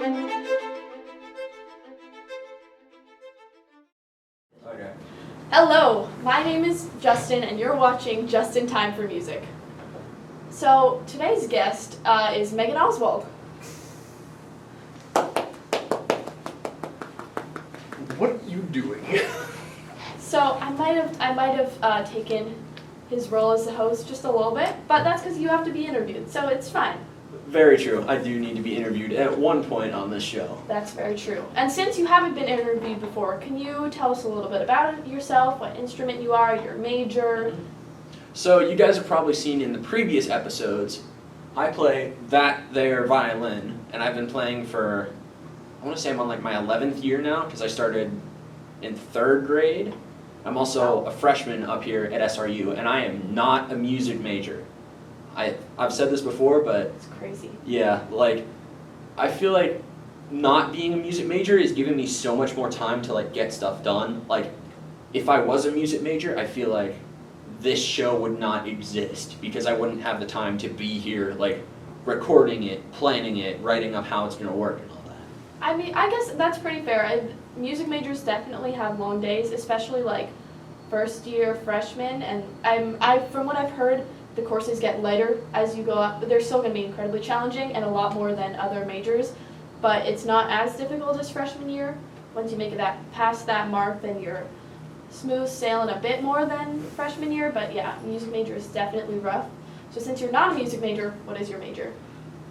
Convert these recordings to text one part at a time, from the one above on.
Okay. Hello, my name is Justin and you're watching Just in Time for Music. So today's guest is Megan Oswald. What are you doing? So I might have taken his role as the host just a little bit, but that's because you have to be interviewed, so it's fine. Very true. I do need to be interviewed at one point on this show. That's very true. And since you haven't been interviewed before, can you tell us a little bit about yourself, what instrument you are, your major? So you guys have probably seen in the previous episodes, I play that there violin, and I've been playing for, I want to say I'm on like my 11th year now, because I started in 3rd grade. I'm also a freshman up here at SRU, and I am not a music major. I've said this before, but It's crazy. yeah, like, I feel like not being a music major is giving me so much more time to like get stuff done. Like, if I was a music major, I feel like this show would not exist because I wouldn't have the time to be here, like, recording it, planning it, writing up how it's gonna work and all that. I mean, I guess that's pretty fair. Music majors definitely have long days, especially like first year freshmen, and from what I've heard, the courses get lighter as you go up, but they're still going to be incredibly challenging and a lot more than other majors, but it's not as difficult as freshman year. Once you make it past that mark, then you're smooth sailing a bit more than freshman year, but yeah, music major is definitely rough. So since you're not a music major, what is your major?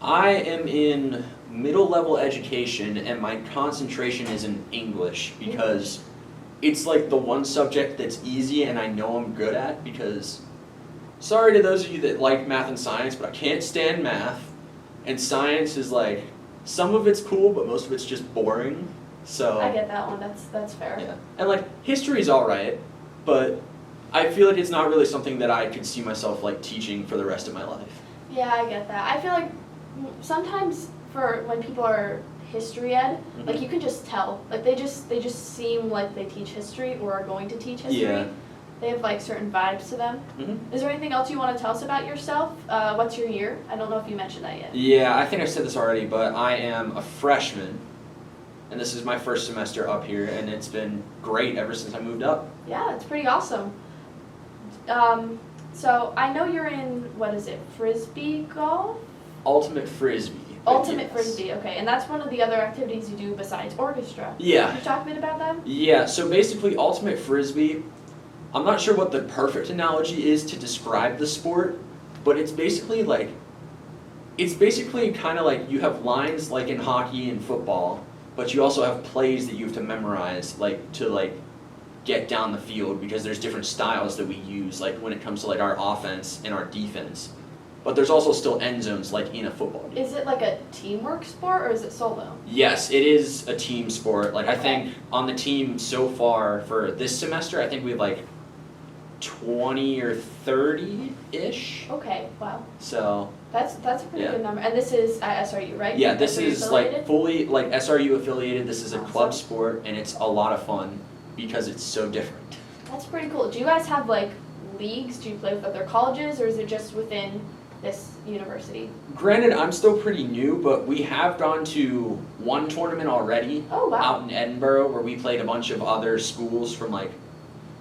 I am in middle level education and my concentration is in English because it's like the one subject that's easy and I know I'm good at because, sorry to those of you that like math and science, but I can't stand math, and science is like, some of it's cool, but most of it's just boring, so. I get that one, that's fair. Yeah, and like, history's alright, but I feel like it's not really something that I could see myself like teaching for the rest of my life. Yeah, I get that. I feel like sometimes for when people are history ed, like you can just tell, like they just seem like they teach history or are going to teach history. Yeah. They have like certain vibes to them. Is there anything else you want to tell us about yourself? What's your year? I don't know if you mentioned that yet. Yeah, I think I said this already, but I am a freshman, and this is my first semester up here, and it's been great ever since I moved up. Yeah, it's pretty awesome. So I know you're in, what is it, Frisbee golf? Ultimate Frisbee. Ultimate Yes. Frisbee, okay, and that's one of the other activities you do besides orchestra. Yeah. Can you talk a bit about that? Yeah, so basically Ultimate Frisbee, I'm not sure what the perfect analogy is to describe the sport, but it's basically kind of like you have lines like in hockey and football, but you also have plays that you have to memorize, like to like get down the field because there's different styles that we use, like when it comes to like our offense and our defense. But there's also still end zones like in a football game. Is it like a teamwork sport or is it solo? Yes, it is a team sport. Like I think on the team so far for this semester, I think we have like 20 or 30-ish. Okay, wow. So That's a pretty good number. And this is at SRU, right? yeah, this SRU is affiliated? like fully like SRU affiliated. This is a club Awesome. sport and it's a lot of fun because it's so different. That's pretty cool. Do you guys have like leagues? Do you play with other colleges or is it just within this university? Granted, I'm still pretty new, but we have gone to one tournament already. Oh, wow. Out in Edinburgh where we played a bunch of other schools from like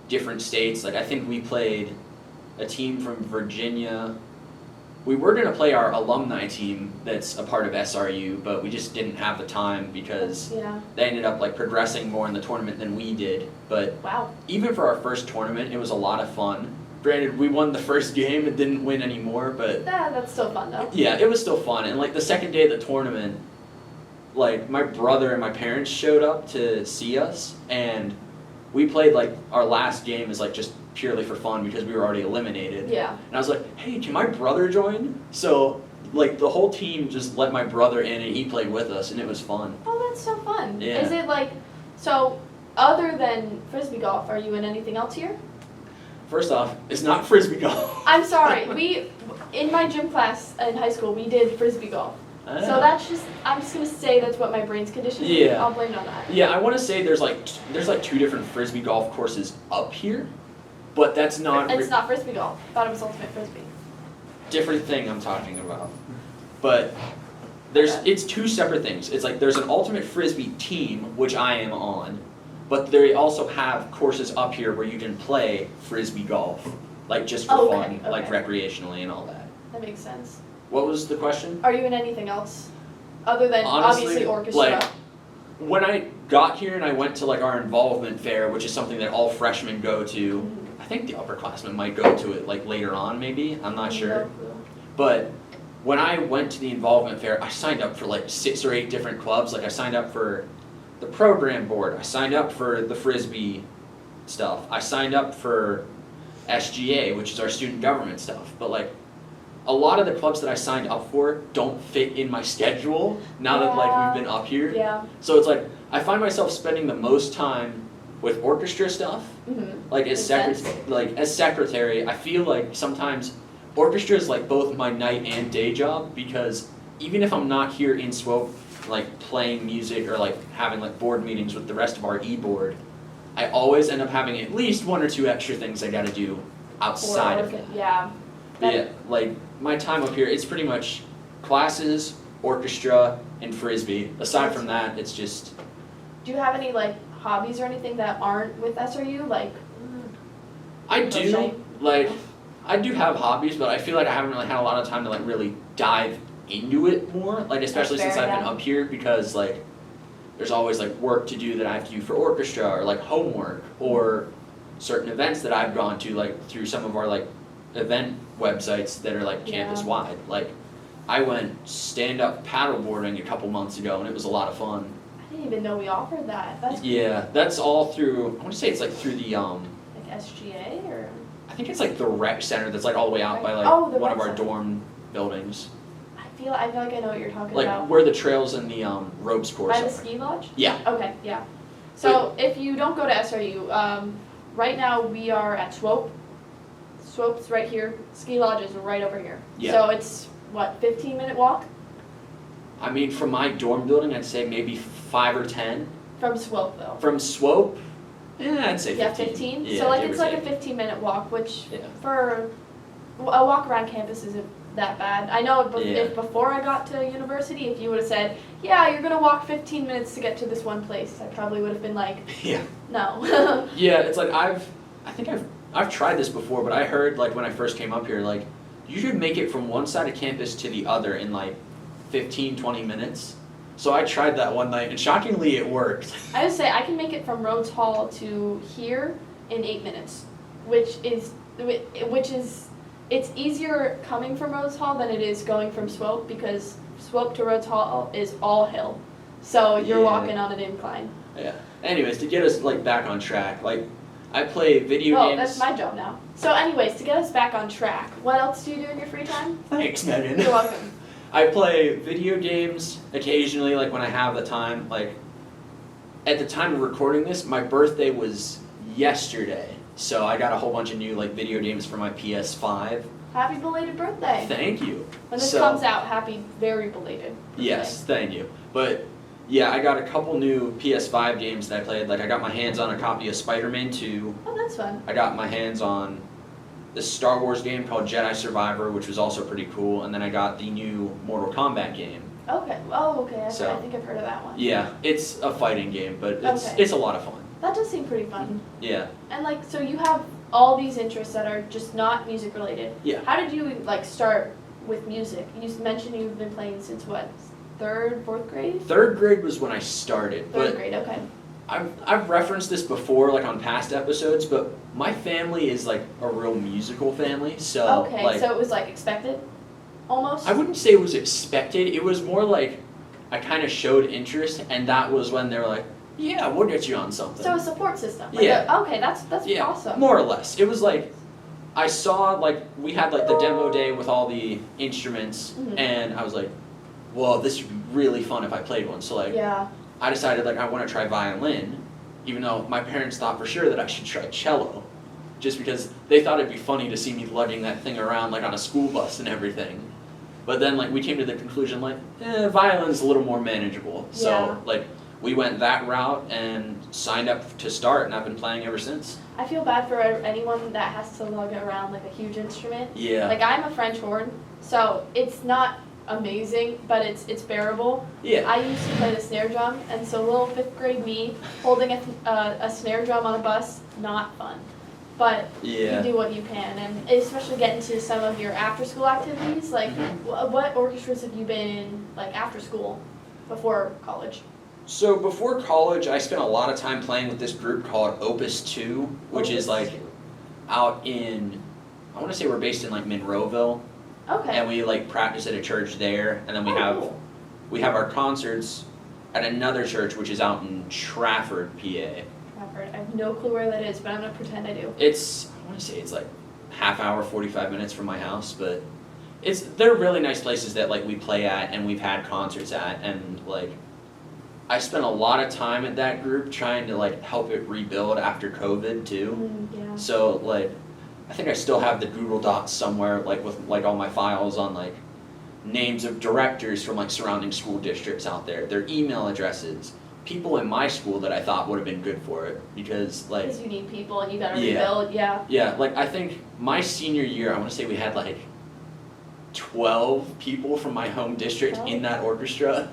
different states. Like I think we played a team from Virginia. We were going to play our alumni team that's a part of SRU, but we just didn't have the time because they ended up like progressing more in the tournament than we did. But wow. Even for our first tournament, it was a lot of fun. Granted, we won the first game and didn't win anymore, but That's still fun though. yeah, it was still fun. And like the second day of the tournament, like my brother and my parents showed up to see us, and we played like our last game is like just purely for fun because we were already eliminated. Yeah. And I was like, hey, can my brother join? So like the whole team just let my brother in and he played with us and it was fun. Oh, that's so fun. Yeah. Is it like, so other than Frisbee golf, are you in anything else here? First off, it's not Frisbee golf. I'm sorry. In my gym class in high school, we did Frisbee golf. So that's just, I'm just going to say that's what my brain's conditioned. Yeah. I'll blame it on that. Yeah, I want to say there's like 2 different Frisbee golf courses up here, but that's not... It's not Frisbee golf. I thought it was Ultimate Frisbee. Different thing I'm talking about. But It's two separate things. It's like there's an ultimate frisbee team, which I am on, but they also have courses up here where you can play frisbee golf, like just for fun, like recreationally and all that. That makes sense. What was the question? Are you in anything else other than Honestly, obviously orchestra? Like, when I got here and I went to like our involvement fair, which is something that all freshmen go to, I think the upperclassmen might go to it like later on maybe, I'm not sure. But when I went to the involvement fair, I signed up for like 6 or 8 different clubs. Like I signed up for the program board, I signed up for the frisbee stuff, I signed up for SGA, which is our student government stuff. But like a lot of the clubs that I signed up for don't fit in my schedule now that like we've been up here. Yeah. So it's like I find myself spending the most time with orchestra stuff. Like as secretary, I feel like sometimes orchestra is like both my night and day job, because even if I'm not here in Swope like playing music or like having like board meetings with the rest of our e-board, I always end up having at least 1 or 2 extra things I gotta do outside of it. Yeah. But yeah, like my time up here, it's pretty much classes, orchestra, and frisbee. Aside from that, it's just. Do you have any like hobbies or anything that aren't with SRU? Like. I do. Like, I do have hobbies, but I feel like I haven't really had a lot of time to like really dive into it more. Like especially since I've been up here, because like there's always like work to do that I have to do for orchestra, or like homework, or certain events that I've gone to like through some of our like event websites that are like campus wide. Like I went stand-up paddleboarding a couple months ago and it was a lot of fun. I didn't even know we offered that. That's all through, I want to say it's like through the like SGA or I think it's like the rec center that's like all the way out by like one of our center. dorm buildings. I feel like I know what you're talking like about. Like where the trails and the ropes course By the are. ski lodge? Yeah. Okay, yeah. So if you don't go to SRU, right now we are at Swope. Swope's right here. Ski lodge is right over here. Yeah. So it's what, 15-minute walk? I mean, from my dorm building, I'd say maybe 5 or 10. From Swope though. From Swope, I'd say 15. Yeah, 15. Yeah, so like it's like a 15-minute walk, which yeah. For a walk around campus isn't that bad. I know if before I got to university, if you would have said, yeah, you're gonna walk 15 minutes to get to this one place, I probably would have been like, yeah, no. Yeah, it's like I've tried this before, but I heard like when I first came up here, like you should make it from one side of campus to the other in like 15, 20 minutes. So I tried that one night and shockingly it worked. I would say I can make it from Rhodes Hall to here in 8 minutes, which is it's easier coming from Rhodes Hall than it is going from Swope, because Swope to Rhodes Hall is all hill. So you're walking on an incline. Yeah. Anyways, to get us like back on track, like I play video games. That's my job now. So anyways, to get us back on track, what else do you do in your free time? Thanks, Megan. You're welcome. I play video games occasionally, like when I have the time. Like at the time of recording this, my birthday was yesterday, so I got a whole bunch of new like video games for my PS5. Happy belated birthday. Thank you. When this comes out, happy very belated birthday. Yes, thank you. But yeah, I got a couple new PS5 games that I played. Like I got my hands on a copy of Spider-Man 2. Oh, that's fun. I got my hands on this Star Wars game called Jedi Survivor, which was also pretty cool. And then I got the new Mortal Kombat game. Okay. Oh, okay. I So, think I've heard of that one. Yeah, it's a fighting game, but it's a lot of fun. That does seem pretty fun. Yeah. And like, so you have all these interests that are just not music related. Yeah. How did you like start with music? You mentioned you've been playing since what, 3rd, 4th grade? 3rd grade was when I started. 3rd grade, okay. I've referenced this before, like on past episodes, but my family is like a real musical family, so okay, like, so it was like expected, almost. I wouldn't say it was expected. It was more like I kind of showed interest, and that was when they were like, "Yeah, we'll get you on something." So a support system. Like yeah. Okay, that's yeah, awesome. More or less. It was like I saw like we had like the demo day with all the instruments, and I was like, "Well, this would be really fun if I played one." So like. Yeah. I decided like I want to try violin, even though my parents thought for sure that I should try cello, just because they thought it'd be funny to see me lugging that thing around like on a school bus and everything. But then like we came to the conclusion like, violin's a little more manageable. So like we went that route and signed up to start, and I've been playing ever since. I feel bad for anyone that has to lug around like a huge instrument. Yeah. Like I'm a French horn, so it's not amazing, but it's bearable. Yeah. I used to play the snare drum, and so little 5th grade me holding a snare drum on a bus, not fun. But Yeah. you do what you can, and especially get into some of your after-school activities. Like, what orchestras have you been in, like, after school, before college? So before college, I spent a lot of time playing with this group called Opus 2, which is like out in, I want to say we're based in like Monroeville, Okay. and we like practice at a church there, and then Cool. we have our concerts at another church which is out in Trafford, PA. Trafford. I have no clue where that is, but I'm gonna pretend I do. It's, I want to say it's like half hour, 45 minutes from my house, but they're really nice places that like we play at and we've had concerts at, and like I spent a lot of time at that group trying to like help it rebuild after COVID too. Yeah. So like I think I still have the Google Docs somewhere like with like all my files on like names of directors from like surrounding school districts out there, their email addresses, people in my school that I thought would have been good for it, because like Because you need people and you gotta Yeah. rebuild, yeah. yeah, like I think my senior year I want to say we had like 12 people from my home district in that orchestra.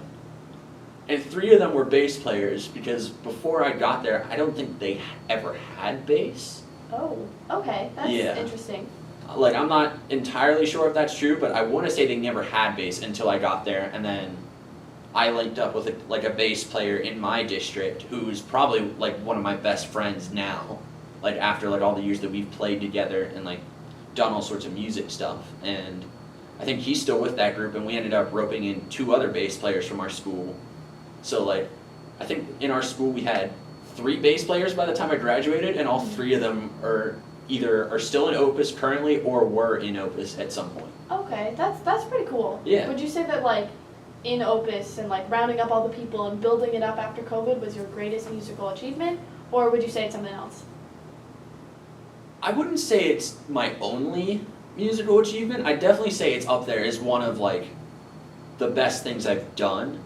And 3 of them were bass players, because before I got there, I don't think they ever had bass. Oh, okay, that's Yeah. interesting. Like, I'm not entirely sure if that's true, but I want to say they never had bass until I got there, and then I linked up with a bass player in my district who's probably like one of my best friends now, like after like all the years that we've played together and like done all sorts of music stuff. And I think he's still with that group, and we ended up roping in 2 other bass players from our school. So like, I think in our school we had 3 bass players by the time I graduated, and all 3 of them are still in Opus currently or were in Opus at some point. Okay, that's pretty cool. Yeah. Would you say that like in Opus and like rounding up all the people and building it up after COVID was your greatest musical achievement, or would you say it's something else? I wouldn't say it's my only musical achievement. I'd definitely say it's up there as one of like the best things I've done.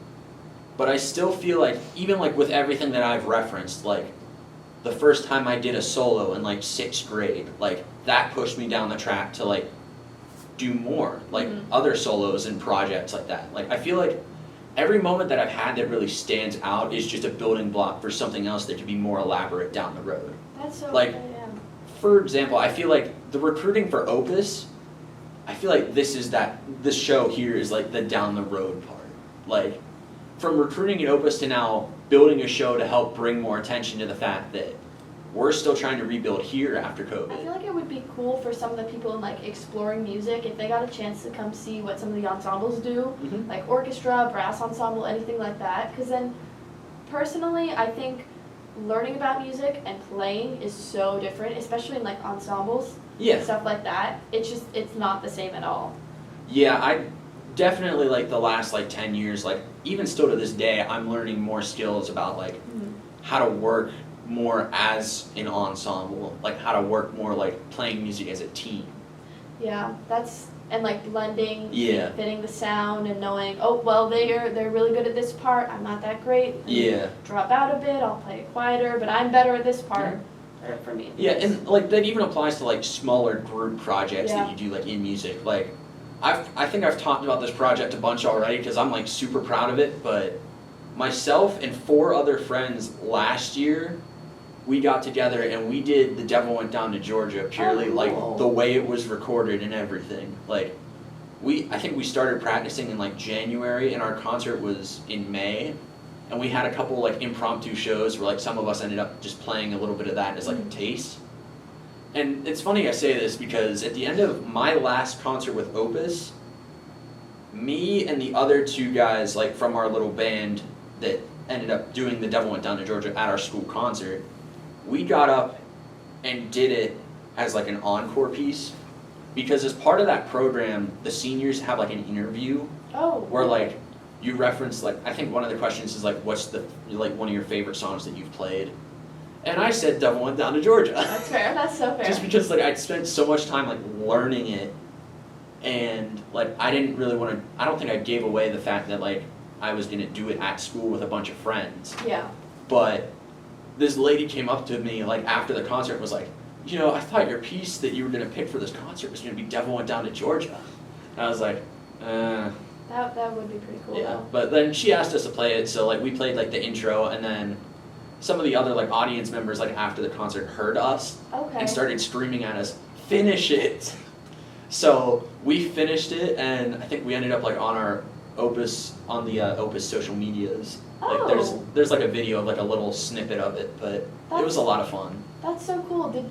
But I still feel like, even like with everything that I've referenced, like the first time I did a solo in like 6th grade, like that pushed me down the track to like do more, like other solos and projects like that. Like I feel like every moment that I've had that really stands out is just a building block for something else that could be more elaborate down the road. That's so Like, good, yeah. For example, I feel like the recruiting for Opus, I feel like this show here is like the down the road part. Like, from recruiting at Opus to now building a show to help bring more attention to the fact that we're still trying to rebuild here after I feel COVID. like it would be cool for some of the people in like exploring music if they got a chance to come see what some of the ensembles do, Mhm. like orchestra, brass ensemble, anything like that. Because then, personally, I think learning about music and playing is so different, especially in like ensembles, Yeah. stuff like that. It's not the same at all. Yeah, I definitely like the last like 10 years, like even still to this day, I'm learning more skills about like how to work more as an ensemble, like how to work more like playing music as a team. Yeah, and like blending, Yeah. fitting the sound, and knowing, oh well, they're really good at this part. I'm not that great. Let me Yeah. drop out a bit. I'll play it quieter, but I'm better at this part. For me. Yeah, and like that even applies to like smaller group projects that Yeah. you do like in music. Like I think I've talked about this project a bunch already because I'm like super proud of it, but myself and 4 other friends last year, we got together and we did The Devil Went Down to Georgia purely cool. like the way it was recorded and everything. Like I think we started practicing in like January and our concert was in May, and we had a couple like impromptu shows where like some of us ended up just playing a little bit of that as like a taste. And it's funny I say this because at the end of my last concert with Opus, me and the other 2 guys like from our little band that ended up doing The Devil Went Down to Georgia at our school concert, we got up and did it as like an encore piece, because as part of that program, the seniors have like an interview Oh. where like you reference like, I think one of the questions is like, what's the like one of your favorite songs that you've played? And I said Devil Went Down to Georgia. That's fair. That's so fair. Just because like I'd spent so much time like learning it, and like I didn't really want to, I don't think I gave away the fact that like I was gonna do it at school with a bunch of friends. Yeah. But this lady came up to me like after the concert and was like, you know, I thought your piece that you were gonna pick for this concert was gonna be Devil Went Down to Georgia. And I was like, That would be pretty cool. Yeah, Though. but then she asked us to play it, so like we played like the intro, and then some of the other like audience members like after the concert heard us Okay. and started screaming at us, "Finish it!" So we finished it, and I think we ended up like on our Opus Opus social medias. Like Oh. there's like a video of like a little snippet of it, but it was a lot of fun. That's so cool. Did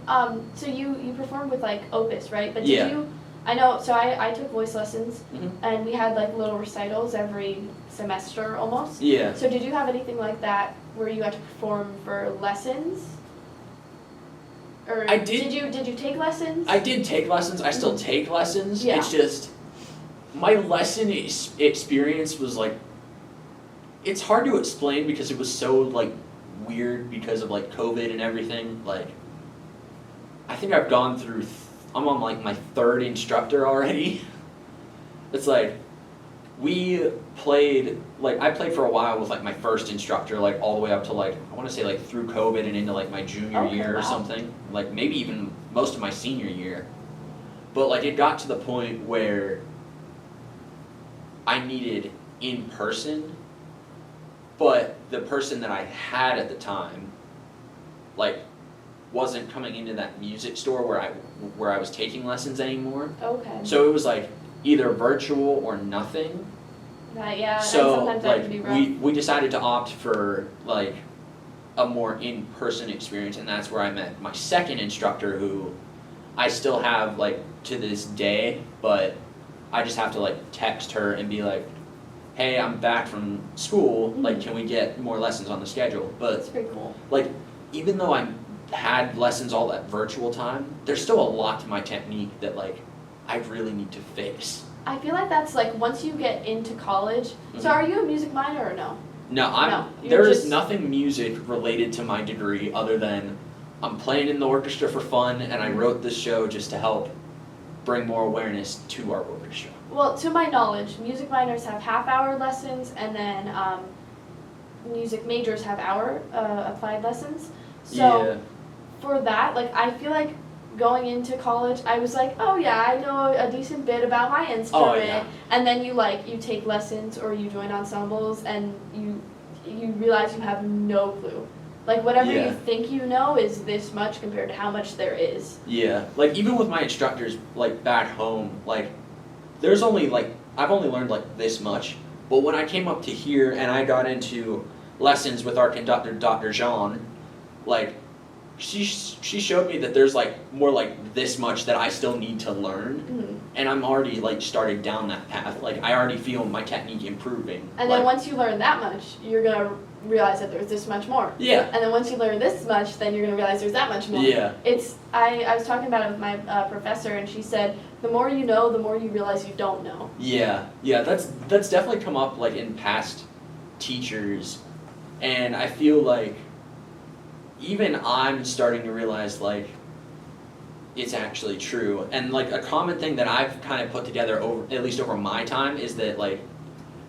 so you performed with like Opus, right? But did Yeah. you? I know. So I took voice lessons, Mhm. and we had like little recitals every semester almost. Yeah. So did you have anything like that where you had to perform for lessons? Or I did- Did you take lessons? I did take lessons. I still take lessons. Yeah. It's just my lesson experience was like, it's hard to explain because it was so like weird because of like COVID and everything. Like, I think I've gone through. I'm on like my third instructor already. It's like we played like I played for a while with like my first instructor, like all the way up to like I want to say like through COVID and into like my junior Okay, year or wow. something, like maybe even most of my senior year. But like it got to the point where I needed in person, but the person that I had at the time like wasn't coming into that music store where I was taking lessons anymore. Okay. So it was like either virtual or nothing. Yeah. So and sometimes that like can be rough. we decided to opt for like a more in-person experience, and that's where I met my second instructor, who I still have like to this day, but I just have to like text her and be like, hey, I'm back from school, like can we get more lessons on the schedule? But That's pretty cool. like even though I had lessons all that virtual time, there's still a lot to my technique that like I really need to fix. I feel like that's like once you get into college. So Mhm. are you a music minor or no? No, No, you're there is just- nothing music related to my degree other than I'm playing in the orchestra for fun, and I wrote this show just to help bring more awareness to our orchestra. Well, to my knowledge, music minors have half-hour lessons, and then music majors have hour applied lessons. So for that, like I feel like going into college, I was like, oh yeah, I know a decent bit about my instrument. Oh, yeah. And then you take lessons or you join ensembles, and you realize you have no clue. Like whatever Yeah. you think you know is this much compared to how much there is. Yeah, like even with my instructors, like back home, like there's only like I've only learned like this much. But when I came up to here and I got into lessons with our conductor, Dr. Jean, like she showed me that there's like more like this much that I still need to learn, Mhm. and I'm already like started down that path. Like I already feel my technique improving. And like, then once you learn that much, you're gonna realize that there's this much more. yeah, And then once you learn this much, then you're gonna realize there's that much more. yeah, It's I was talking about it with my professor, and she said the more you know, the more you realize you don't know. yeah. That's definitely come up like in past teachers, and I feel like even I'm starting to realize like it's actually true. And like a common thing that I've kind of put together over at least over my time is that like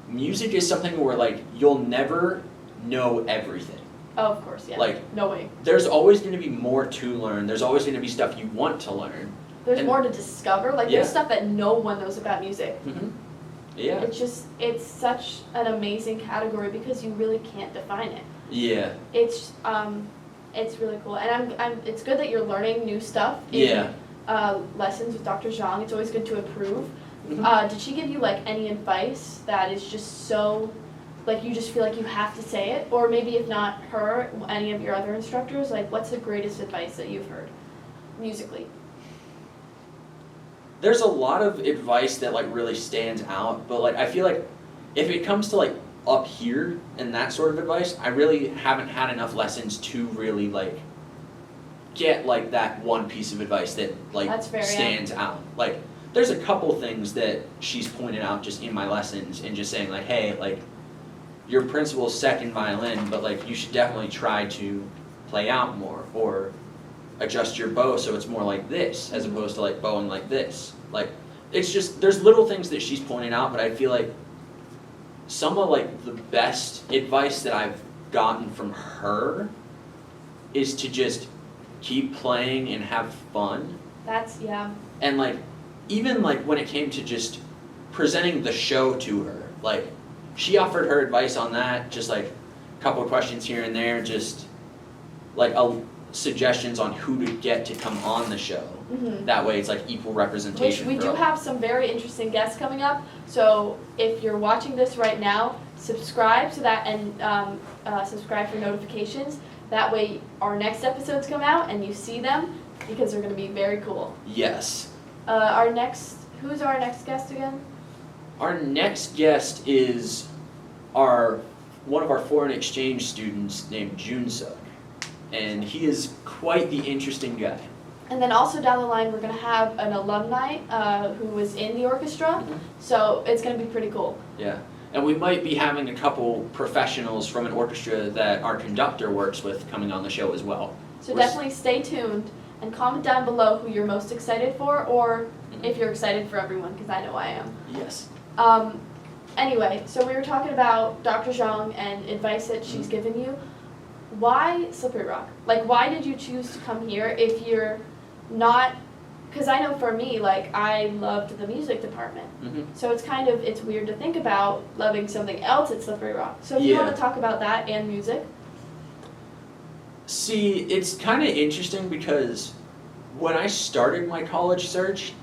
music is something where like you'll never know everything. Oh, of course, yeah. Like no way. there's always going to be more to learn. There's always going to be stuff you want to learn. There's And- more to discover. Like Yeah. there's stuff that no one knows about music. Mm-hmm. Yeah. It's such an amazing category because you really can't define it. Yeah. It's really cool, and it's good that you're learning new stuff in Yeah. lessons with Dr. Zhang. It's always good to improve. Mhm. Did she give you like any advice that is just so, like you just feel like you have to say it, or maybe if not her, any of your other instructors? Like, what's the greatest advice that you've heard musically? There's a lot of advice that like really stands out, but like I feel like if it comes to like up here and that sort of advice, I really haven't had enough lessons to really like get like that one piece of advice that like That's fair, yeah. stands out. Like there's a couple things that she's pointed out just in my lessons and just saying like, hey, like your principal's second violin, but like you should definitely try to play out more or adjust your bow so it's more like this as opposed to like bowing like this. Like it's just there's little things that she's pointing out, but I feel like some of like the best advice that I've gotten from her is to just keep playing and have fun. That's, yeah. And like even like when it came to just presenting the show to her. Like, she offered her advice on that, just like a couple of questions here and there, just like suggestions on who to get to come on the show. Mm-hmm. That way it's like equal representation. Which we do have some very interesting guests coming up. So if you're watching this right now, subscribe to that and subscribe for notifications. That way our next episodes come out and you see them because they're going to be very cool. Yes. Who's our next guest again? Our next guest is one of our foreign exchange students named Junsuk. And he is quite the interesting guy. And then also down the line, we're going to have an alumni who was in the orchestra, Mm-hmm. so it's going to be pretty cool. Yeah, and we might be having a couple professionals from an orchestra that our conductor works with coming on the show as well. So definitely stay tuned and comment down below who you're most excited for, or if you're excited for everyone, because I know I am. Yes. Anyway, so we were talking about Dr. Zhang and advice that she's given you. Why Slippery Rock? Like, why did you choose to come here if you're not, because I know for me, like, I loved the music department. Mm-hmm. So it's weird to think about loving something else at Slippery Rock. So if you want to talk about that and music. See, it's kind of interesting because when I started my college search,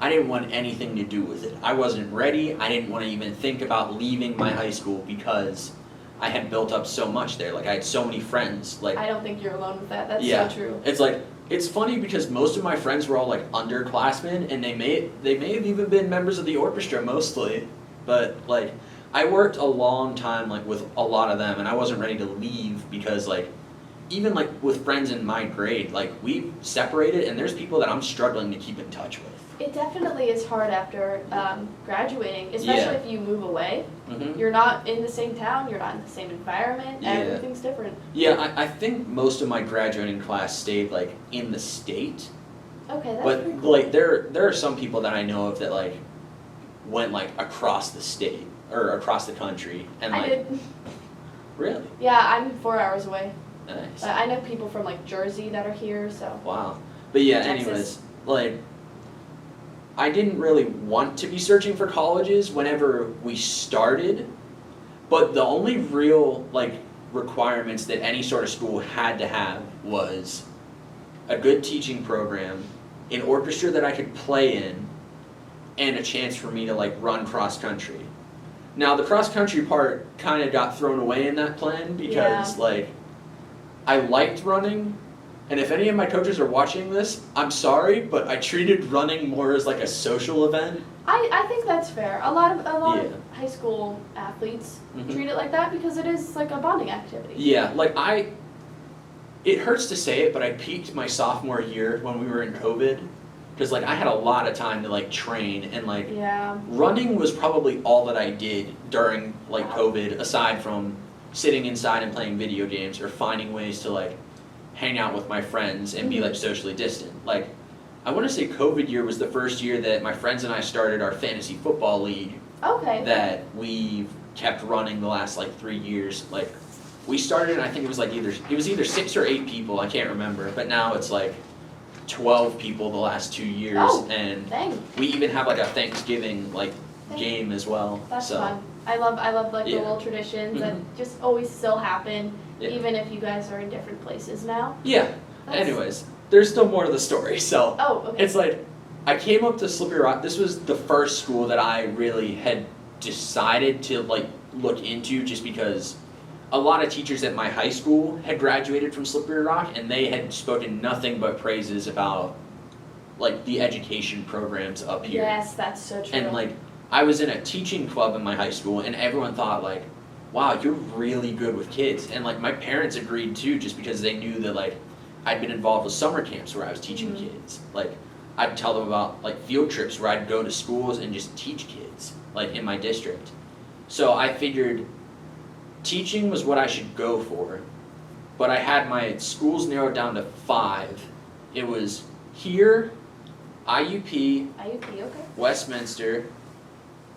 I didn't want anything to do with it. I wasn't ready. I didn't want to even think about leaving my high school because I had built up so much there. Like, I had so many friends. Like, I don't think you're alone with that. That's yeah, so true. It's like, it's funny because most of my friends were all like underclassmen, and they may have even been members of the orchestra mostly. But like, I worked a long time like with a lot of them, and I wasn't ready to leave because like, even like with friends in my grade, like we separated, and there's people that I'm struggling to keep in touch with. It definitely is hard after graduating, especially if you move away. Mm-hmm. You're not in the same town, you're not in the same environment, Yeah. everything's different. Yeah, I think most of my graduating class stayed like in the state. Okay, that's But pretty cool. like there are some people that I know of that like went like across the state or across the country and like I did. Really? Yeah, I'm 4 hours away. Nice. I know people from like Jersey that are here, so. Wow. But yeah, Texas. anyways, like I didn't really want to be searching for colleges whenever we started, but the only real like requirements that any sort of school had to have was a good teaching program, an orchestra that I could play in, and a chance for me to like run cross country. Now the cross country part kind of got thrown away in that plan because like I liked running. And if any of my coaches are watching this, I'm sorry, but I treated running more as like a social event. I think that's fair. A lot Yeah. of high school athletes Mhm. treat it like that because it is like a bonding activity. Yeah, like it hurts to say it, but I peaked my sophomore year when we were in COVID. Because like I had a lot of time to like train and like Yeah. running was probably all that I did during like COVID, aside from sitting inside and playing video games or finding ways to like hang out with my friends and be like socially distant. Like, I want to say COVID year was the first year that my friends and I started our fantasy football league Okay. that we've kept running the last like 3 years. Like, we started and I think it was either 6 or 8 people, I can't remember, but now it's like 12 people the last 2 years, Oh, and Dang. we even have like a Thanksgiving like game as well. That's so fun. I love like the Yeah. little traditions that Mhm. just always still happen, Yeah. even if you guys are in different places now. yeah. That's- Anyways, there's still more to the story. So Oh, okay. it's like I came up to Slippery Rock. This was the first school that I really had decided to like look into, just because a lot of teachers at my high school had graduated from Slippery Rock, and they had spoken nothing but praises about like the education programs up here. Yes, that's so true. And like I was in a teaching club in my high school, and everyone thought like, wow, you're really good with kids. And like my parents agreed too, just because they knew that like I'd been involved with summer camps where I was teaching kids. Like I'd tell them about like field trips where I'd go to schools and just teach kids like in my district. So I figured teaching was what I should go for, but I had my schools narrowed down to 5. It was here, IUP, IUP, okay. Westminster,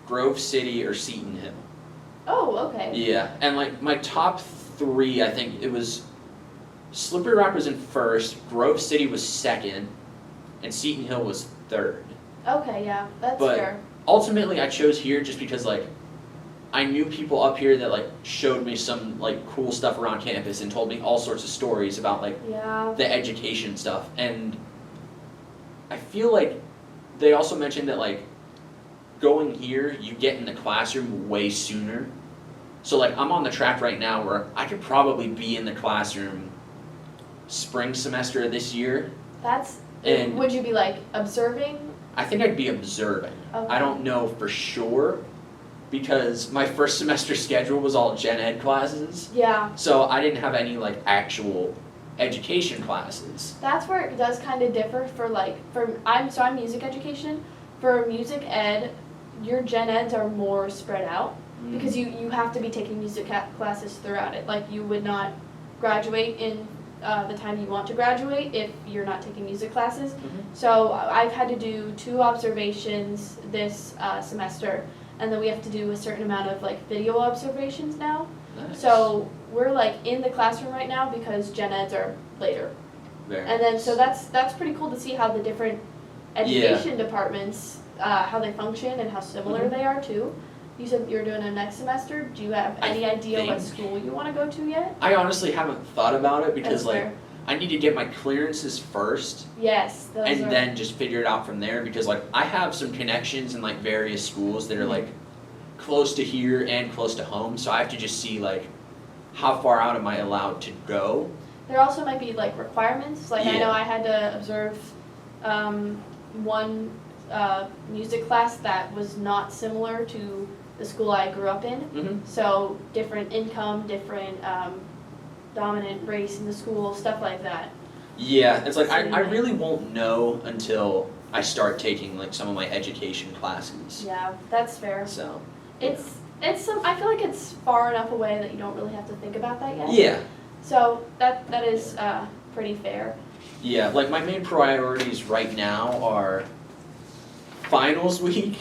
Grove City, or Seton Hill. Oh, okay. Yeah, and like my top 3, I think it was Slippery Rock was in first, Grove City was second, and Seton Hill was third. Okay, yeah, that's But- fair. Ultimately, I chose here just because like I knew people up here that like showed me some like cool stuff around campus and told me all sorts of stories about like Yeah. the education stuff. And I feel like they also mentioned that like going here, you get in the classroom way sooner. So like I'm on the track right now where I could probably be in the classroom spring semester of this year. That's. And- would you be like observing? I think I'd be observing. Okay. I don't know for sure because my first semester schedule was all gen ed classes. Yeah. So I didn't have any like actual education classes. That's where it does kind of differ for like I'm music education. For music ed, your gen eds are more spread out because you have to be taking music classes throughout it. Like you would not graduate in the time you want to graduate if you're not taking music classes. Mhm. So I've had to do 2 observations this semester, and then we have to do a certain amount of like video observations now. Nice. So we're like in the classroom right now because gen eds are later. Very And then, nice. so that's pretty cool to see how the different education departments, how they function and how similar Mhm. they are too. You said you're doing it next semester. Do you have I any idea what think- school you want to go to yet? I honestly haven't thought about it because That's like fair. I need to get my clearances first Yes, those and are. then just figure it out from there because like I have some connections in like various schools that are like close to here and close to home, so I have to just see like how far out am I allowed to go. There also might be like requirements. Like I Yeah. know I had to observe one music class that was not similar to the school I grew up in. Mm-hmm. So different income, different dominant race in the school, stuff like that. Yeah, it's like I Same. really won't know until I start taking like some of my education classes. Yeah, that's fair. So It's I feel like it's far enough away that you don't really have to think about that yet. yeah. So that is pretty fair. Yeah, like my main priorities right now are finals week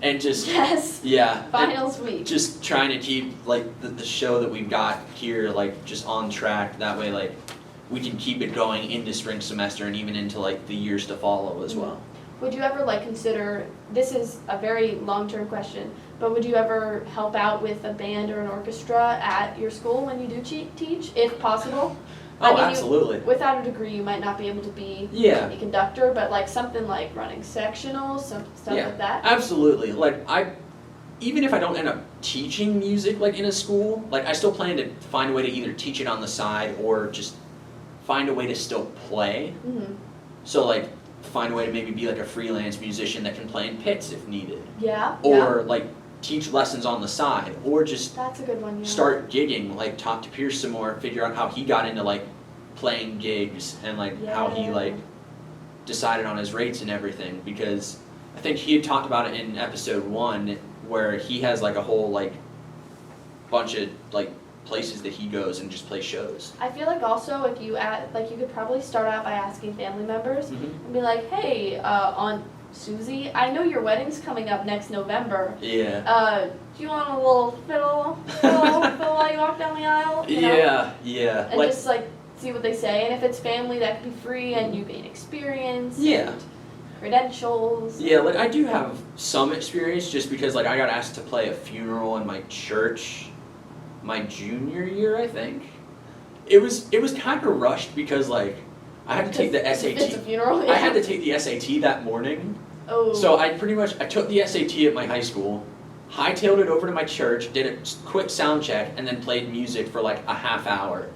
and just Yes. yeah, and Finals week. just trying to keep like the show that we've got here like just on track. That way like we can keep it going into spring semester and even into like the years to follow as well. Would you ever like consider, this is a very long-term question, but would you ever help out with a band or an orchestra at your school when you do teach, if possible? Oh, you- absolutely. Without a degree, you might not be able to be Yeah. a conductor, but like something like running sectionals, stuff Yeah. like that. Absolutely. Like even if I don't end up teaching music like in a school, like I still plan to find a way to either teach it on the side or just find a way to still play. Mm-hmm. So like find a way to maybe be like a freelance musician that can play in pits if needed. Yeah. Or like teach lessons on the side or just That's a good one. Yeah. start gigging, like talk to Pierce some more, figure out how he got into like playing gigs and like how he Yeah. like decided on his rates and everything, because I think he had talked about it in episode 1 where he has like a whole like bunch of like places that he goes and just plays shows. I feel like also if you you could probably start out by asking family members and be like, hey, Aunt Susie, I know your wedding's coming up next November. Yeah. Do you want a little fiddle while you walk down the aisle? You know? Yeah. And Like just like see what they say. And if it's family, that could be free and you gain experience. Yeah. And credentials. Yeah, like I do have some experience just because like I got asked to play a funeral in my church my junior year, I think. It was kind of rushed because like I had to take the It's a SAT. funeral. Yeah. I had to take the SAT that morning. Oh. So I took the SAT at my high school, hightailed it over to my church, did a quick sound check, and then played music for like a half hour.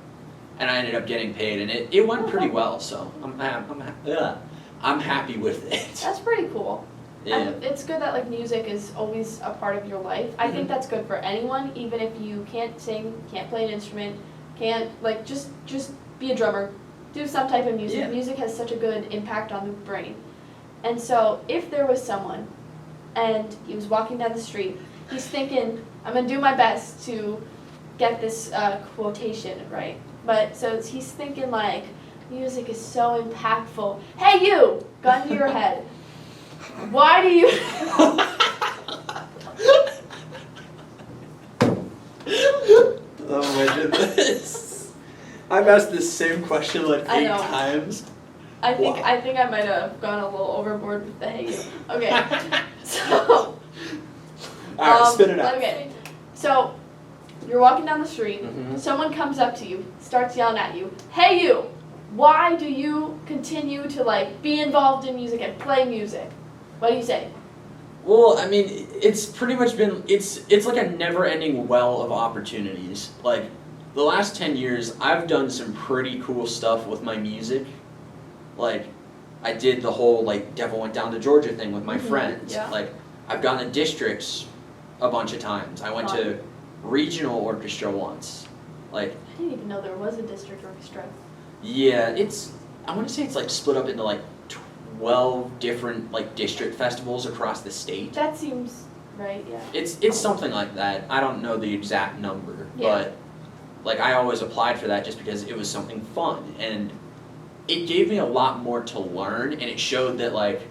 And I ended up getting paid, and it went pretty well, so I'm happy with it. That's pretty cool. Yeah. And it's good that like music is always a part of your life. I think Mhm. that's good for anyone, even if you can't sing, can't play an instrument, can't like just be a drummer, do some type of music. Yeah. Music has such a good impact on the brain. And so if there was someone and he was walking down the street, he's thinking, I'm gonna do my best to get this quotation right. But so he's thinking like, music is so impactful. Hey you, gun to your head. Why do you? Oh my goodness. I've asked this same question like I 8 know. times. I think Wow. I might have gone a little overboard with the hey you. Okay. So Alright, spit it out. okay. So you're walking down the street, Mhm. someone comes up to you, starts yelling at you, "Hey you, why do you continue to like be involved in music and play music?" What do you say? Well, I mean, it's pretty much been, it's like a never-ending well of opportunities. Like, the last 10 years, I've done some pretty cool stuff with my music. Like, I did the whole, like, Devil Went Down to Georgia thing with my friends. yeah. Like, I've gone to districts a bunch of times. I went to regional orchestra once. Like, I didn't even know there was a district orchestra. yeah, I want to say it's, like, split up into, like, 12 different, like, district festivals across the state. That seems right, yeah. It's something like that. I don't know the exact number, Yeah. but like I always applied for that just because it was something fun, and it gave me a lot more to learn, and it showed that like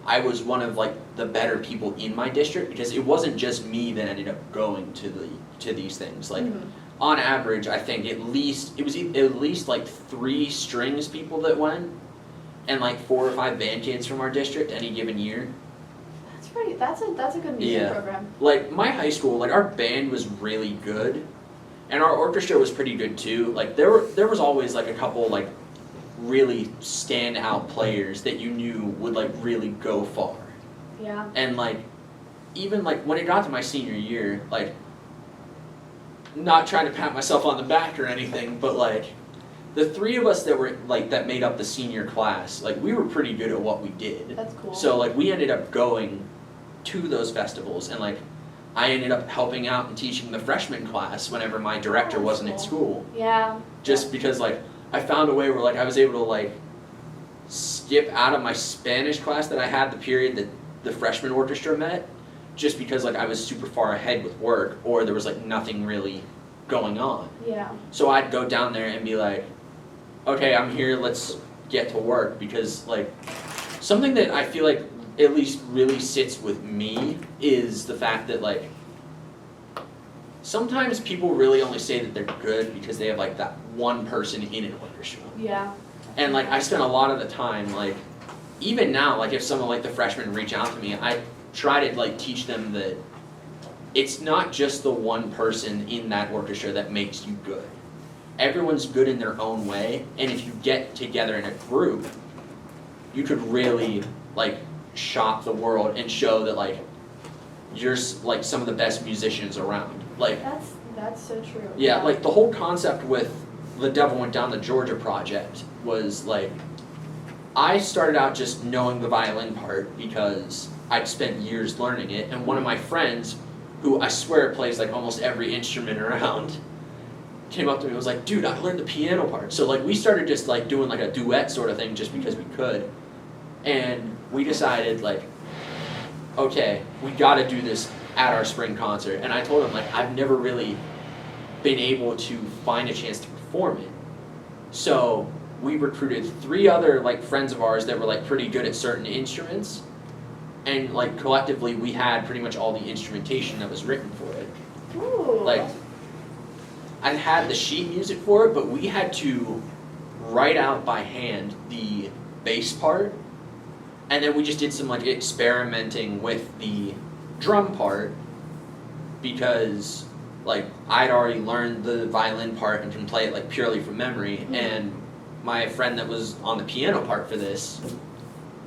I was one of like the better people in my district, because it wasn't just me that ended up going to these things. Like on average, I think it was at least like 3 strings people that went, and like 4 or 5 band kids from our district any given year. That's a good music program. Like my high school, like our band was really good, and our orchestra was pretty good too. Like there was always like a couple like really standout players that you knew would like really go far. Yeah. And like even like when it got to my senior year, like not trying to pat myself on the back or anything, but like the 3 of us that were like that made up the senior class, like we were pretty good at what we did. That's cool. So like we ended up going to those festivals, and like I ended up helping out and teaching the freshman class whenever my director wasn't at school. Yeah. Just because like I found a way where like I was able to like skip out of my Spanish class that I had the period that the freshman orchestra met, just because like I was super far ahead with work, or there was like nothing really going on. Yeah. So I'd go down there and be like, okay, I'm here, let's get to work, because like something that I feel like at least really sits with me is the fact that like sometimes people really only say that they're good because they have like that one person in an orchestra. Yeah. And like I spend a lot of the time like even now, like if someone like the freshmen reach out to me, I try to like teach them that it's not just the one person in that orchestra that makes you good. Everyone's good in their own way, and if you get together in a group, you could really like shock the world and show that like you're like some of the best musicians around. Like that's so true. yeah, like the whole concept with the Devil Went Down to Georgia project was like I started out just knowing the violin part because I'd spent years learning it, and one of my friends, who I swear plays like almost every instrument around, came up to me and was like, dude, I learned the piano part. So like we started just like doing like a duet sort of thing just because we could. And we decided like, okay, we gotta do this at our spring concert. And I told him like, I've never really been able to find a chance to perform it. So we recruited 3 other like friends of ours that were like pretty good at certain instruments. And like collectively we had pretty much all the instrumentation that was written for it. Ooh. Like, I had the sheet music for it, but we had to write out by hand the bass part, and then we just did some like experimenting with the drum part, because like I'd already learned the violin part and can play it like purely from memory, and my friend that was on the piano part for this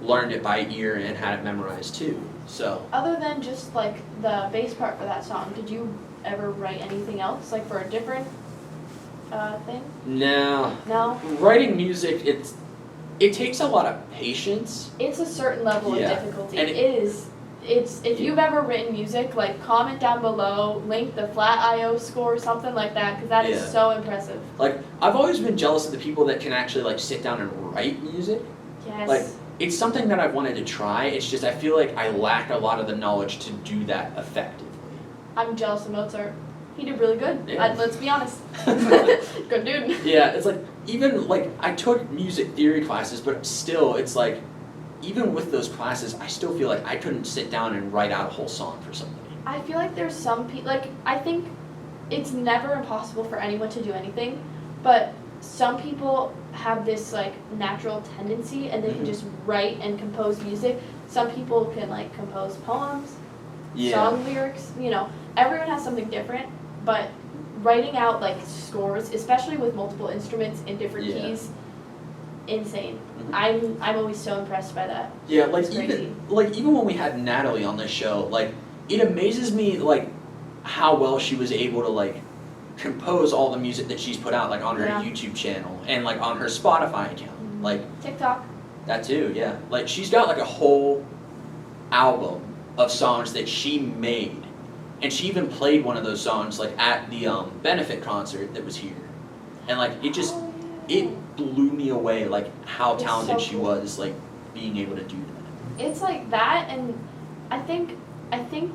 learned it by ear and had it memorized too. So other than just like the bass part for that song, did you ever write anything else, like for a different thing? no, writing music, it takes a lot of patience. It's a certain level of difficulty. And It's if you've ever written music, like comment down below, link the flat IO score or something like that, because that is so impressive. Like I've always been jealous of the people that can actually like sit down and write music. Yes. Like it's something that I've wanted to try. It's just I feel like I lack a lot of the knowledge to do that effectively. I'm jealous of Mozart. He did really good. Yeah. Let's be honest. Good dude. Yeah, it's like even like I took music theory classes, but still it's like even with those classes, I still feel like I couldn't sit down and write out a whole song for somebody. I feel like there's some people, like, I think it's never impossible for anyone to do anything, but some people have this like natural tendency and they can just write and compose music. Some people can like compose poems, song lyrics, you know, everyone has something different, but writing out like scores, especially with multiple instruments in different keys, insane. I'm always so impressed by that. Yeah, like even when we had Natalie on this show, like it amazes me like how well she was able to like compose all the music that she's put out like on her YouTube channel and like on her Spotify account. Like TikTok. That too, yeah. Like she's got like a whole album of songs that she made. And she even played one of those songs like at the benefit concert that was here. And like it just it blew me away like how talented she was like being able to do that. It's like that, and I think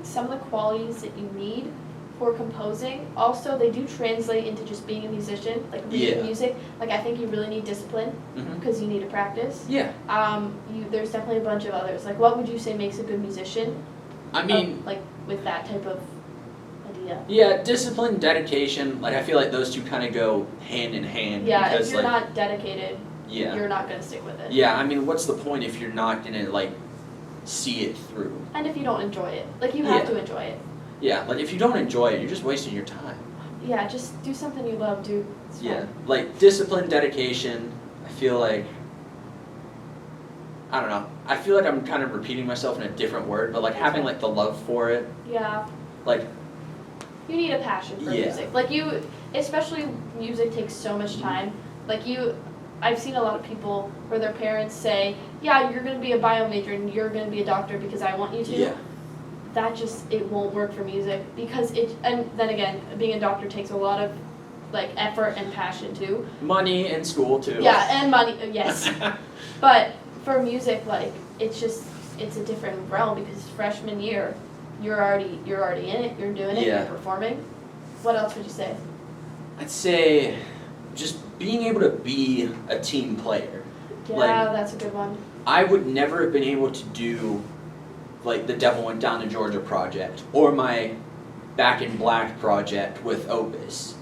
some of the qualities that you need for composing also they do translate into just being a musician, like reading music. Like I think you really need discipline because you need to practice. Yeah. There's definitely a bunch of others. Like what would you say makes a good musician? I mean, like with that type of idea. Yeah, discipline, dedication. Like I feel like those two kind of go hand in hand. Yeah, because, if you're like, not dedicated, you're not gonna stick with it. Yeah, I mean, what's the point if you're not gonna like see it through? And if you don't enjoy it, like you have to enjoy it. Yeah, like if you don't enjoy it, you're just wasting your time. Yeah, just do something you love, dude. It's fun. Like discipline, dedication. I feel like I don't know. I feel like I'm kind of repeating myself in a different word, but like having like the love for it. Yeah. Like you need a passion for music. Like especially music takes so much time. Like I've seen a lot of people where their parents say, yeah, you're going to be a bio major and you're going to be a doctor because I want you to. Yeah. That just, it won't work for music because and then again, being a doctor takes a lot of like effort and passion too. Money and school too. Yeah, and money, yes. But for music, like, it's a different realm because freshman year, you're already in it, you're doing it, you're performing. What else would you say? I'd say just being able to be a team player. Yeah, like, that's a good one. I would never have been able to do like the Devil Went Down to Georgia project or my Back in Black project with Opus.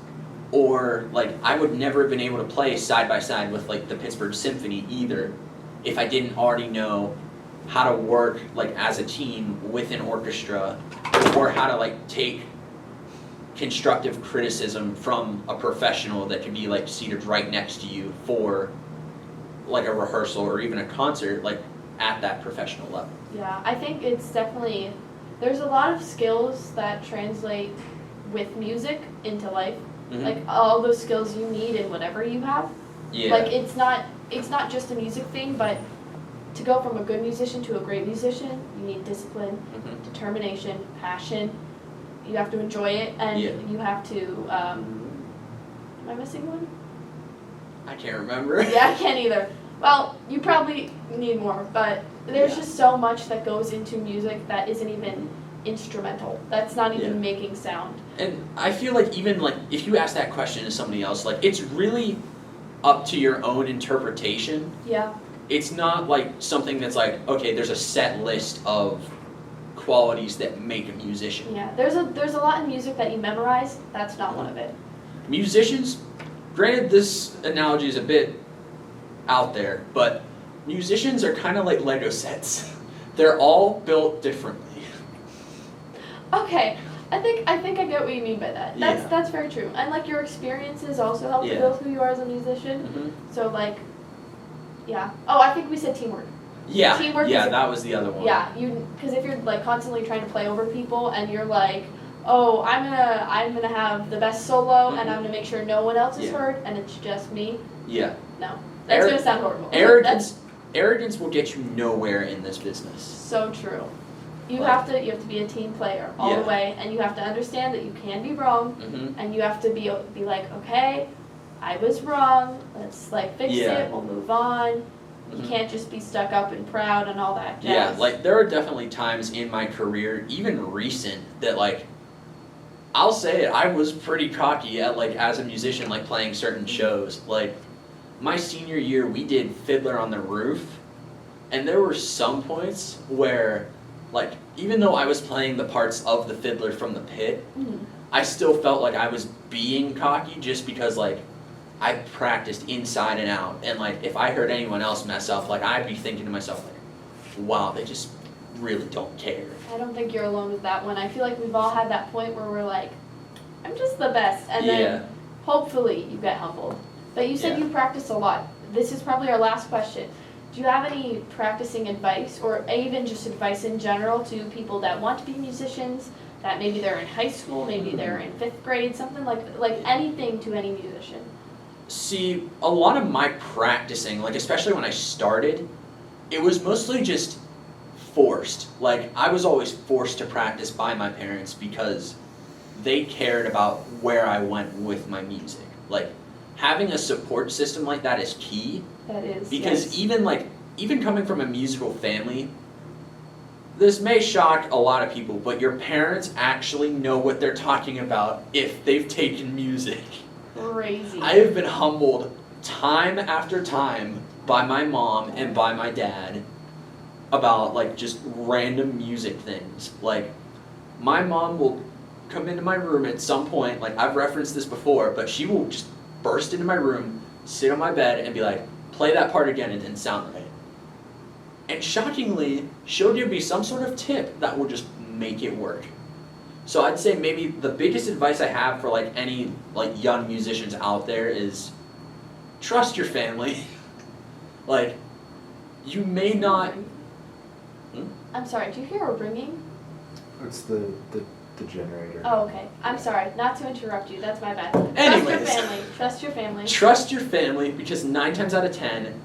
Or like I would never have been able to play side by side with like the Pittsburgh Symphony either if I didn't already know how to work like as a team with an orchestra or how to like take constructive criticism from a professional that could be like seated right next to you for like a rehearsal or even a concert like at that professional level. Yeah, I think it's definitely, there's a lot of skills that translate with music into life. Like all those skills you need in whatever you have. Yeah. Like it's not just a music thing, but to go from a good musician to a great musician, you need discipline, determination, passion. You have to enjoy it, and you have to. Am I missing one? I can't remember. Yeah, I can't either. Well, you probably need more, but there's just so much that goes into music that isn't even instrumental. That's not even making sound. And I feel like even like if you ask that question to somebody else, like it's really up to your own interpretation. Yeah. It's not like something that's like, okay, there's a set list of qualities that make a musician. Yeah, there's a lot in music that you memorize. That's not one of it. Musicians, granted this analogy is a bit out there, but musicians are kind of like Lego sets. They're all built differently. Okay, I think I get what you mean by that. That's very true. And like your experiences also help to build who you are as a musician. So like, yeah. Oh, I think we said teamwork. Yeah. Teamwork. Yeah, that was the other one. Yeah, because if you're like constantly trying to play over people and you're like, oh, I'm gonna have the best solo and I'm gonna make sure no one else is heard and it's just me. Yeah. No, that's gonna sound horrible. Arrogance will get you nowhere in this business. So true. You have to be a team player all the way, and you have to understand that you can be wrong, and you have to be like, okay, I was wrong. Let's like fix it. We'll move on. You can't just be stuck up and proud and all that jazz. Yeah, like there are definitely times in my career, even recent, that like I'll say it, I was pretty cocky at like as a musician, like playing certain shows. Like my senior year, we did Fiddler on the Roof, and there were some points where like, even though I was playing the parts of the fiddler from the pit, I still felt like I was being cocky just because, like, I practiced inside and out, and like if I heard anyone else mess up, like I'd be thinking to myself like, wow, they just really don't care. I don't think you're alone with that one. I feel like we've all had that point where we're like, I'm just the best, and then hopefully you get humbled. But you said you practice a lot. This is probably our last question. Do you have any practicing advice, or even just advice in general to people that want to be musicians, that maybe they're in high school, maybe they're in 5th grade, something like anything to any musician? See, a lot of my practicing, like especially when I started, it was mostly just forced. Like I was always forced to practice by my parents because they cared about where I went with my music. Like having a support system like that is key. That is. Because even coming from a musical family, this may shock a lot of people, but your parents actually know what they're talking about if they've taken music. Crazy. I have been humbled time after time by my mom and by my dad about like just random music things. Like my mom will come into my room at some point, like I've referenced this before, but she will just burst into my room, sit on my bed and be like, play that part again, and didn't sound right. And shockingly, she'll give me some sort of tip that will just make it work. So I'd say maybe the biggest advice I have for like any like young musicians out there is trust your family. Like you may not. I'm sorry, do you hear a ringing? It's the generator. Oh, okay. I'm sorry, not to interrupt you. That's my bad. Anyways. Trust your family. Trust your family. Trust your family because 9 times out of 10,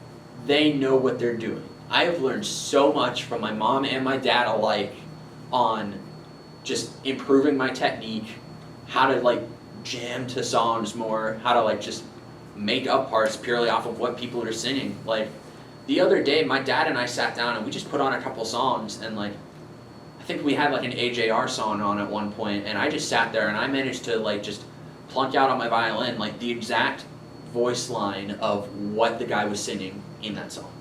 they know what they're doing. I have learned so much from my mom and my dad alike on just improving my technique, how to like jam to songs more, how to like just make up parts purely off of what people are singing. Like the other day, my dad and I sat down and we just put on a couple songs, and like I think we had like an AJR song on at one point, and I just sat there and I managed to like just plunk out on my violin like the exact voice line of what the guy was singing in that song.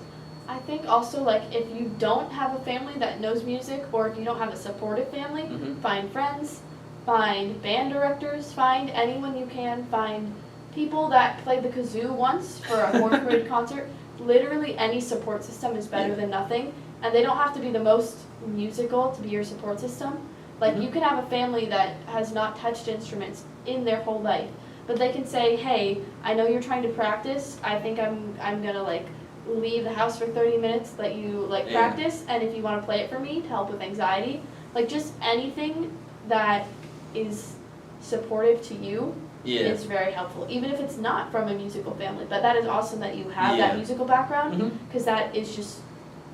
I think also like if you don't have a family that knows music, or if you don't have a supportive family, find friends, find band directors, find anyone you can, find people that played the kazoo once for a 4th grade concert. Literally any support system is better than nothing, and they don't have to be the most musical to be your support system. Like you can have a family that has not touched instruments in their whole life, but they can say, hey, I know you're trying to practice, I think I'm gonna like leave the house for 30 minutes, let you like practice, and if you want to play it for me to help with anxiety, like just anything that is supportive to you is very helpful, even if it's not from a musical family. But that is awesome that you have that musical background, because that is just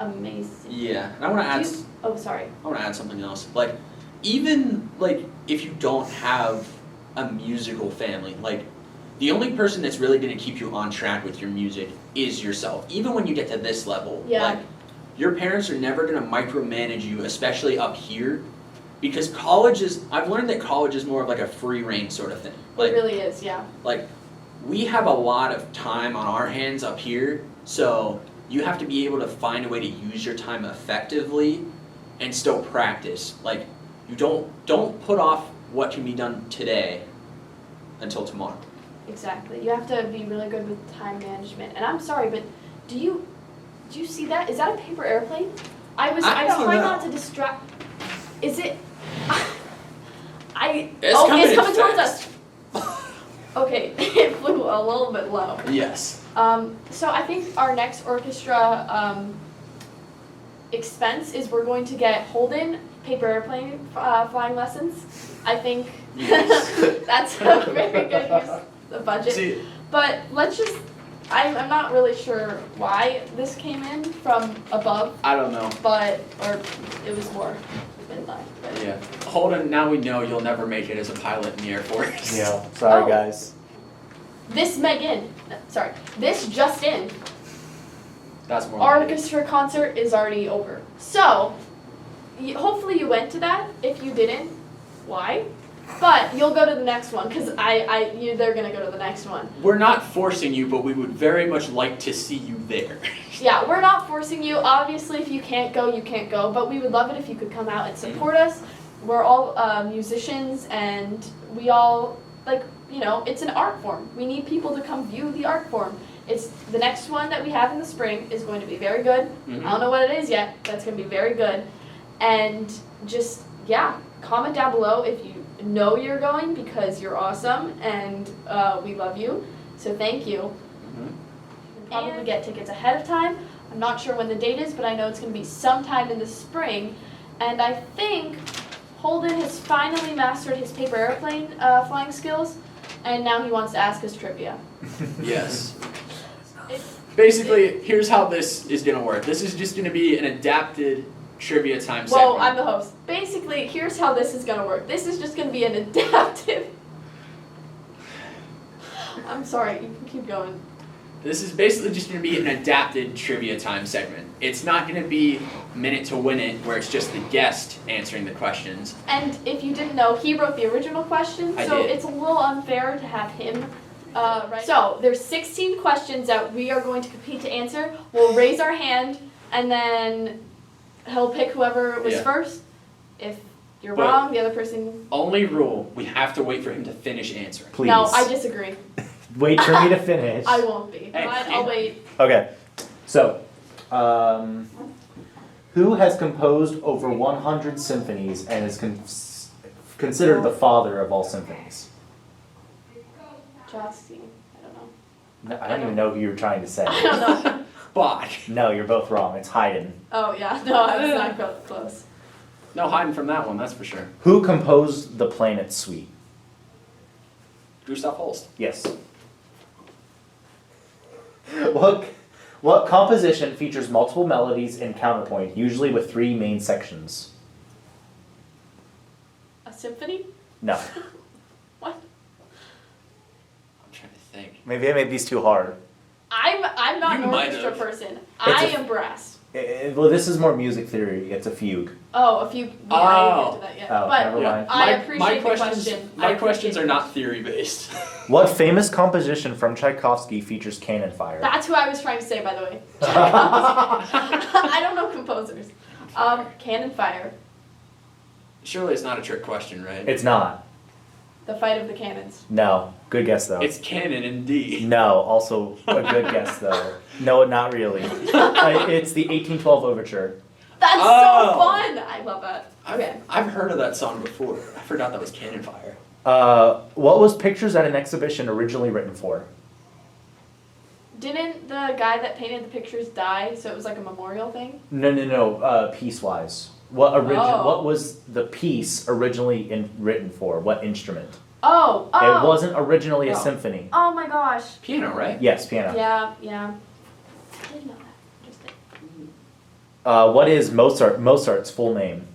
amazing. Yeah, and I want to add. Oh, sorry. I want to add something else. Like, even like if you don't have a musical family, like the only person that's really going to keep you on track with your music is yourself. Even when you get to this level, like your parents are never going to micromanage you, especially up here. Because I've learned that college is more of like a free reign sort of thing. Like, it really is, yeah. Like, we have a lot of time on our hands up here, so you have to be able to find a way to use your time effectively and still practice. Like, you don't put off what can be done today until tomorrow. Exactly. You have to be really good with time management. And I'm sorry, but do you see that? Is that a paper airplane? I was trying not to distract. Is it? It's coming towards us. Okay, it flew a little bit low. Yes. So I think our next orchestra expense is we're going to get Holden paper airplane flying lessons. I think that's a very good use of the budget. But let's just, I'm not really sure why this came in from above. I don't know. Or it was more midnight. Yeah. Holden, now we know you'll never make it as a pilot in the Air Force. Yeah, sorry guys. This just in. That's more Orchestra concert is already over. So, hopefully you went to that. If you didn't, why? But you'll go to the next one, because they're going to go to the next one. We're not forcing you, but we would very much like to see you there. Yeah, we're not forcing you. Obviously, if you can't go, you can't go. But we would love it if you could come out and support us. We're all musicians, and we all, it's an art form. We need people to come view the art form. It's the next one that we have in the spring is going to be very good. Mhm. I don't know what it is yet. That's going to be very good. And just, comment down below if you know you're going because you're awesome and we love you. So thank you. Mhm. We'll probably get tickets ahead of time. I'm not sure when the date is, but I know it's going to be sometime in the spring. And I think Holden has finally mastered his paper airplane flying skills, and now he wants to ask us trivia. Yes. It- Basically, here's how this is gonna work. This is just gonna be an adapted trivia time Whoa, segment. I'm the host. Basically, here's how this is going to work. This is just going to be an adaptive. I'm sorry, you can keep going. This is basically just going to be an adapted trivia time segment. It's not going to be Minute to Win It, where it's just the guest answering the questions. And if you didn't know, he wrote the original question, I so did. it's a little unfair to have him write. So there's 16 questions that we are going to compete to answer. We'll raise our hand, and then he'll pick whoever was Yeah. first. If you're But- wrong, the other person. Only rule, we have to wait for him to finish answering. Please. No, I disagree. Wait for me to finish. I won't be. Hey, Fine, I'll wait. Okay. So, who has composed over 100 symphonies and is considered the father of all symphonies? Justin. I don't know. No, I don't even know who you were trying to say. I don't know. Bach. No, you're both wrong. It's Haydn. Oh yeah, no, I was not close. No hiding from that one, that's for sure. Who composed the Planet Suite? Gustav Holst. Yes. What composition features multiple melodies and counterpoint, usually with 3 main sections? A symphony? No. What? I'm trying to think. Maybe I made these too hard. I'm not You an might orchestra have. person. It's I a- am brass. Well, this is more music theory. It's a fugue. Oh, a few. Yeah, I Oh. didn't get to that yet. Oh, but never mind. I My appreciate the questions, question. my questions are not theory based. What famous composition from Tchaikovsky features cannon fire? That's who I was trying to say, by the way. I don't know composers. Cannon Fire. Surely it's not a trick question, right? It's not. The Fight of the Cannons. No. Good guess though. It's canon indeed. No. Also a good guess though. No, not really. It's the 1812 overture. That's Oh. so fun! I love that. Okay. I've heard of that song before. I forgot that was Cannon Fire. What was Pictures at an Exhibition originally written for? Didn't the guy that painted the pictures die, so it was like a memorial thing? No. Piece-wise. Oh. What was the piece originally written for? What instrument? Oh! It wasn't originally a Oh. symphony. Oh my gosh. Piano, right? Yes, piano. Yeah. I didn't know that. Just did. What is Mozart's full name?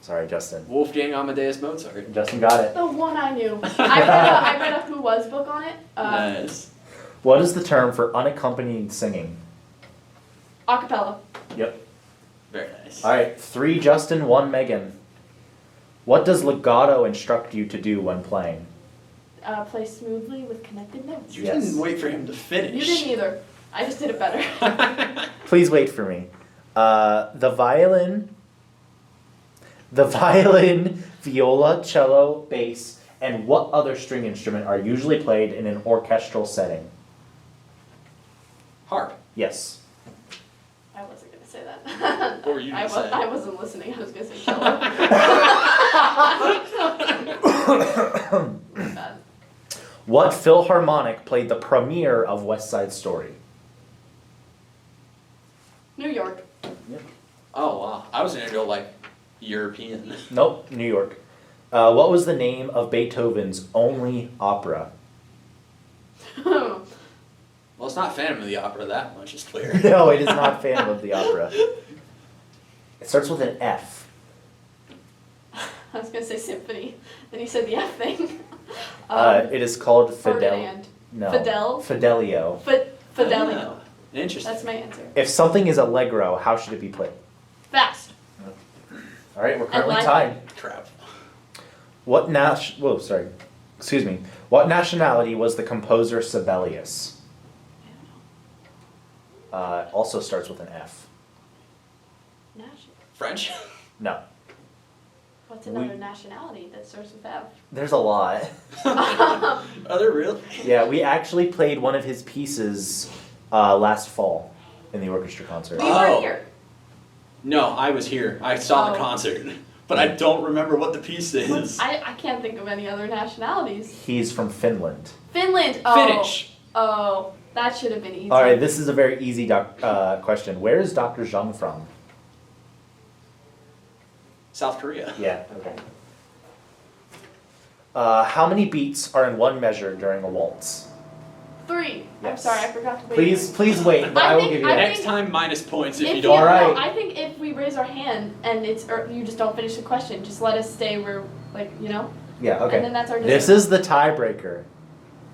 Sorry, Justin. Wolfgang Amadeus Mozart. Justin got it. The one I knew. I read a Who Was book on it. Nice. What is the term for unaccompanied singing? Acapella. Yep. Very nice. All right, 3 Justin, 1 Megan. What does legato instruct you to do when playing? Play smoothly with connected notes. You Yes. didn't wait for him to finish. You didn't either. I just did it better. Please wait for me. The violin, viola, cello, bass, and what other string instrument are usually played in an orchestral setting? Harp. Yes. I wasn't gonna say that. What were you gonna say? I wasn't listening. I was gonna say cello. Bad. What Philharmonic played the premiere of West Side Story? New York. Oh wow. I was gonna go like European. Nope, New York. What was the name of Beethoven's only opera? Well, it's not Phantom of the Opera, that much is clear. No, it is not Phantom of the Opera. It starts with an F. I was gonna say symphony. Then you said the F thing. It is called Ferdinand. No. Fidel? Fidelio. Fidelio. Ah, interesting. That's my answer. If something is allegro, how should it be played? Fast. All right, we're currently lively. tied. Crap. What nationality was the composer Sibelius? Also starts with an F. National. French? No. What's another nationality that starts with F? There's a lot. Are there really? Yeah, we actually played one of his pieces last fall in the orchestra concert. We were here. No, I was here. I saw the Oh. concert, but I don't remember what the piece is. I can't think of any other nationalities. He's from Finland. Finland. Oh. Finnish. Oh, that should have been easy. All right, this is a very easy question. Where is Dr. Zhang from? South Korea. Yeah. Okay. How many beats are in one measure during a waltz? 3. I'm Yes. sorry, I forgot to wait. Please wait, but I will think- give you I that. think- Next time, minus points if If you don't. All right. No, I think if we raise our hand and or you just don't finish the question, just let us stay where, like, you know? Yeah, And okay. then that's our This is the tiebreaker.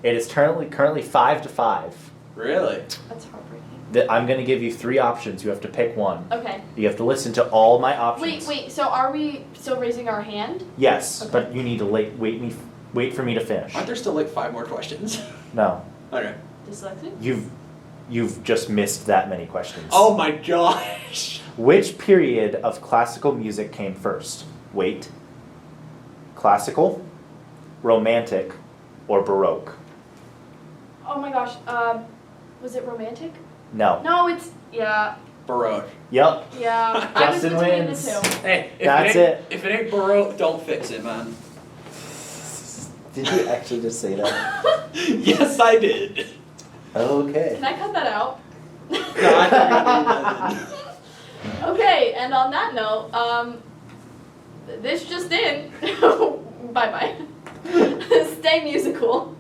It is currently 5-5. Really? That's heartbreaking. I'm going to give you 3 options. You have to pick one. Okay. You have to listen to all my options. Wait, so are we still raising our hand? Yes, Okay. but you need to wait for me to finish. Aren't there still like 5 more questions? No, Okay. Dyslexic? you've just missed that many questions. Oh my gosh. Which period of classical music came first? Wait. Classical, romantic, or baroque? Oh my gosh, was it romantic? No. No, it's, yeah, Baroque. Yep. yeah. I was Justin between wins. the two. Hey, if That's it ain't, it. If it ain't Baroque, don't fix it, man. Did you actually just say that? Yes, I did. Okay. Can I cut that out? No, I think we did that. Okay, and on that note, this just in. Bye-bye. Stay musical.